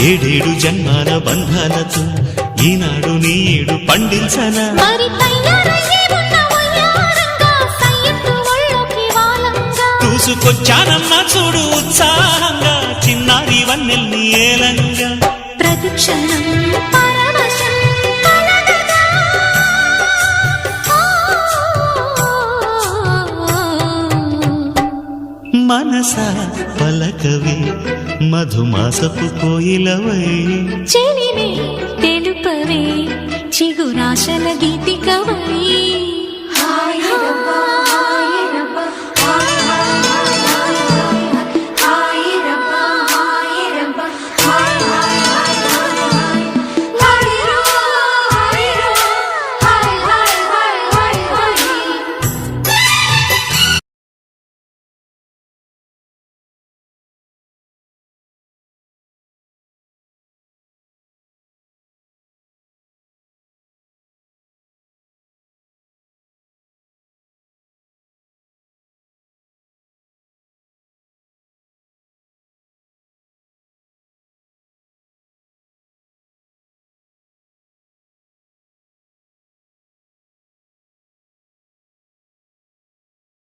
ఏడేడు జన్మాల బంధాలతో ఈనాడు నీడు పండించనా చూసుకొచ్చానమ్మా చూడు ఉత్సాహంగా చిన్నారి వన్నెల్ని ఏలంగా ప్రతిక్షణం మనసా పలకవే మధుమాసపు కోయిలవై చెలిమే తెలుపవే చిగురాశల గీతికవై